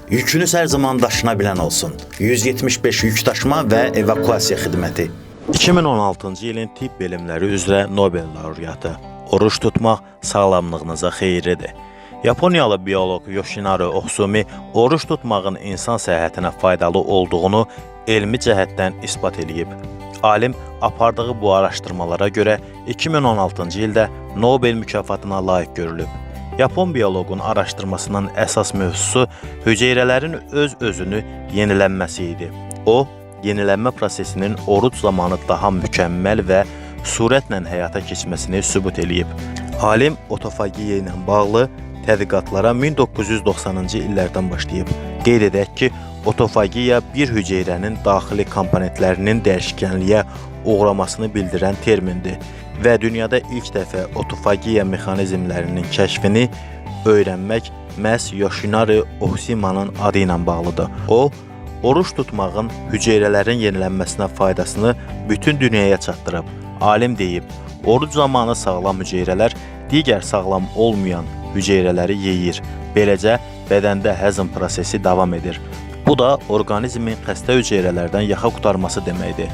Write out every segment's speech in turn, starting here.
Yükünüz hər zaman daşına bilən olsun. 175 yük daşıma və evakuasiya xidməti. 2016-cı ilin tibb elmləri üzrə Nobel laureatı. Oruç tutmaq sağlamlığınıza xeyirlidir. Yaponiyalı bioloq Yoshinari Ohsumi oruç tutmağın insan səhhətinə faydalı olduğunu elmi cəhətdən isbat edib. Alim apardığı bu araşdırmalara görə 2016-cı ildə Nobel mükafatına layiq görülüb. Yapon bioloqun araşdırmasının əsas mövzusu hüceyrələrin öz-özünü yenilənməsi idi. O, yenilənmə prosesinin oruc zamanı daha mükəmməl və sürətlə həyata keçməsini sübut edib. Alim otofagiya ilə bağlı tədqiqatlara 1990-cı illərdən başlayıb. Qeyd edək ki, otofagiya bir hüceyrənin daxili komponentlərinin dəyişkənliyə uğramasını bildirən termindir və dünyada ilk dəfə otofagiya mexanizmlərinin kəşfini öyrənmək məhz Yoshinari Ohsumi'nin adı ilə bağlıdır. O, oruç tutmağın hüceyrələrin yenilənməsinə faydasını bütün dünyaya çatdırıb. Alim deyib, oruc zamanı sağlam hüceyrələr digər sağlam olmayan hüceyrələri yeyir. Beləcə, bədəndə həzm prosesi davam edir. Bu da orqanizmin xəstə hüceyrələrdən yaxa qurtarması deməkdir.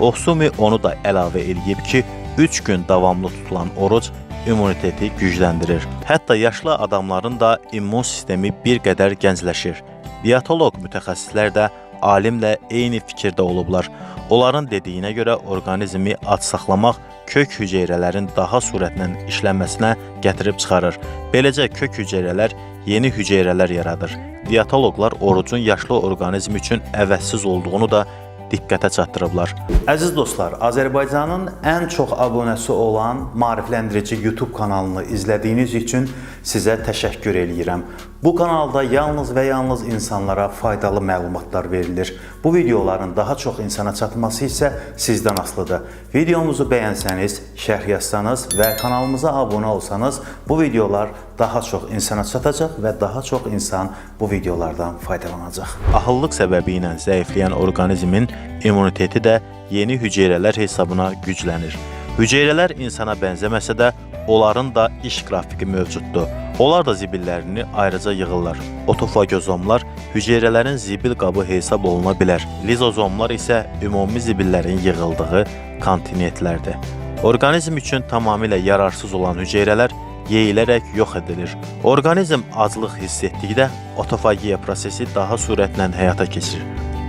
Ohsumi onu da əlavə edib ki, 3 gün davamlı tutulan oruc immuniteti gücləndirir. Hətta yaşlı adamların da immun sistemi bir qədər gəncləşir. Diyetoloq mütəxəssislər də alimlə eyni fikirdə olublar. Onların dediyinə görə orqanizmi ac saxlamaq kök hüceyrələrin daha sürətlə işlənməsinə gətirib çıxarır. Beləcə kök hüceyrələr yeni hüceyrələr yaradır. Diyetoloqlar orucun yaşlı orqanizm üçün əvəzsiz olduğunu da diqqətə çatdırıblar. Əziz dostlar, Azərbaycanın ən çox abunəsi olan maarifləndirici YouTube kanalını izlədiyiniz üçün sizə təşəkkür eləyirəm. Bu kanalda yalnız və yalnız insanlara faydalı məlumatlar verilir. Bu videoların daha çox insana çatması isə sizdən asılıdır. Videomuzu bəyənsəniz, şərh yazsanız və kanalımıza abunə olsanız, bu videolar daha çox insana çatacaq və daha çox insan bu videolardan faydalanacaq. Ahıllıq səbəbi ilə zəifləyən orqanizmin immuniteti də yeni hüceyrələr hesabına güclənir. Hüceyrələr insana bənzəməsə də, onların da iş qrafiki mövcuddur. Onlar da zibillərini ayrıca yığırlar. Otofagozomlar hüceyrələrin zibil qabı hesab oluna bilər. Lizozomlar isə ümumi zibillərin yığıldığı kontinentlərdir. Orqanizm üçün tamamilə yararsız olan hüceyrələr yeyilərək yox edilir. Orqanizm aclıq hiss etdikdə otofagiya prosesi daha sürətlə həyata keçirir.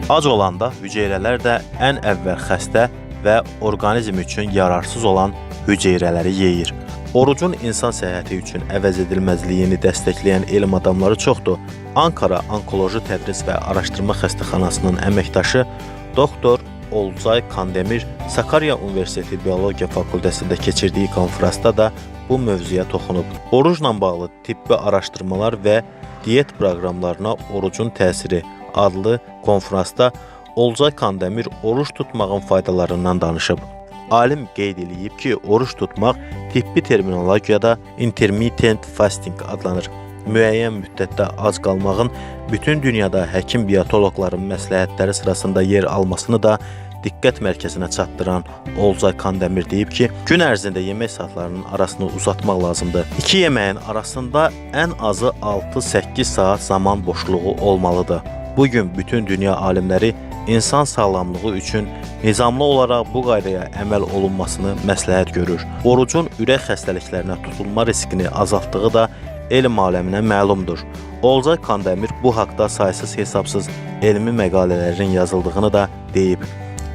Ac olanda hüceyrələr də ən əvvəl xəstə və orqanizm üçün yararsız olan hüceyrələri yeyir. Orucun insan səhhəti üçün əvəz edilməzliyini dəstəkləyən elm adamları çoxdur. Ankara Onkoloji Tədris və Araşdırma Xəstəxanasının əməkdaşı Doktor Olcay Kandemir Sakarya Universiteti Biologiya Fakültəsində keçirdiyi konfransda da bu mövzuya toxunub. Orucla bağlı tibbi araşdırmalar və diyet proqramlarına orucun təsiri adlı konfransda Olcay Kandemir oruç tutmağın faydalarından danışıb. Alim qeyd edib ki, oruç tutmaq tibbi terminologiyada intermittent fasting adlanır. Müəyyən müddətdə ac qalmağın bütün dünyada həkim-biotoloqların məsləhətləri sırasında yer almasını da diqqət mərkəzinə çatdıran Olcay Kandemir deyib ki, gün ərzində yemək saatlarının arasını uzatmaq lazımdır. İki yeməyin arasında ən azı 6-8 saat zaman boşluğu olmalıdır. Bugün bütün dünya alimləri insan sağlamlığı üçün nizamlı olaraq bu qaydaya əməl olunmasını məsləhət görür. Orucun ürək xəstəliklərinə tutulma riskini azaltdığı da elm aləminə məlumdur. Olcay Kandemir bu haqda saysız hesabsız elmi məqalələrin yazıldığını da deyib.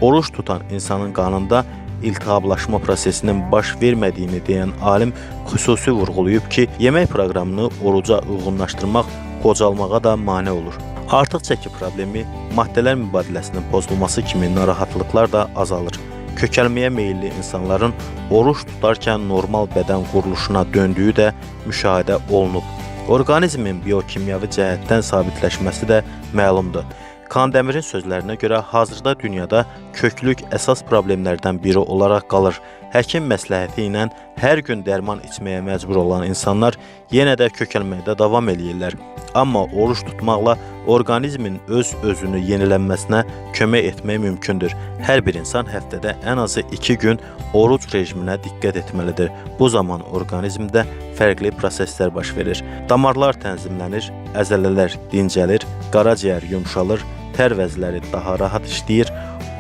Oruç tutan insanın qanında iltihablaşma prosesinin baş vermədiyini deyən alim xüsusi vurğulayıb ki, yemək proqramını oruca uyğunlaşdırmaq qocalmağa da mane olur. Artıq çəki problemi, maddələr mübadiləsinin pozulması kimi narahatlıqlar da azalır. Kökəlməyə meyilli insanların oruç tutarkən normal bədən quruluşuna döndüyü də müşahidə olunub. Orqanizmin biokimyəvi cəhətdən sabitləşməsi də məlumdur. Kandemirin sözlərinə görə hazırda dünyada köklük əsas problemlərdən biri olaraq qalır. Həkim məsləhəti ilə hər gün dərman içməyə məcbur olan insanlar yenə də kökəlməkdə davam edirlər. Amma oruç tutmaqla orqanizmin öz-özünü yenilənməsinə kömək etmək mümkündür. Hər bir insan həftədə ən azı 2 gün oruc rejiminə diqqət etməlidir. Bu zaman orqanizmdə fərqli proseslər baş verir. Damarlar tənzimlənir, əzələlər dincəlir, qaraciyər yumşalır, tər vəzləri daha rahat işləyir.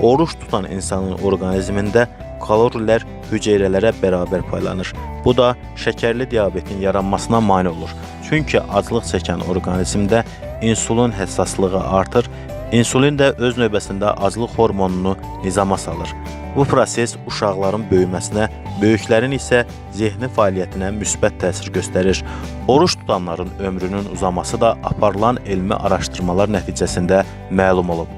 Oruç tutan insanın orqanizmində kalorilər hüceyrələrə bərabər paylanır. Bu da şəkərli diabetin yaranmasına mane olur. Çünki aclıq çəkən orqanizmdə insulin həssaslığı artır. İnsulin də öz növbəsində aclıq hormonunu nizama salır. Bu proses uşaqların böyüməsinə, böyüklərin isə zehni fəaliyyətinə müsbət təsir göstərir. Oruç tutanların ömrünün uzaması da aparılan elmi araşdırmalar nəticəsində məlum olub.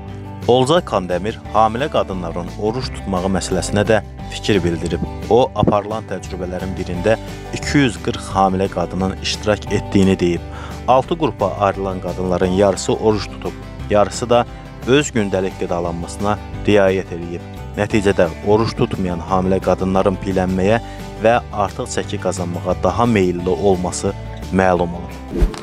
Olcay Kandəmir hamilə qadınların oruç tutmağı məsələsinə də fikir bildirib. O, aparılan təcrübələrin birində 240 hamilə qadının iştirak etdiyini deyib. 6 qrupa ayrılan qadınların yarısı oruç tutub, yarısı da öz gündəlik qidalanmasına riayət edib. Nəticədə oruç tutmayan hamilə qadınların piyələnməyə və artıq çəki qazanmağa daha meyilli olması məlum olur.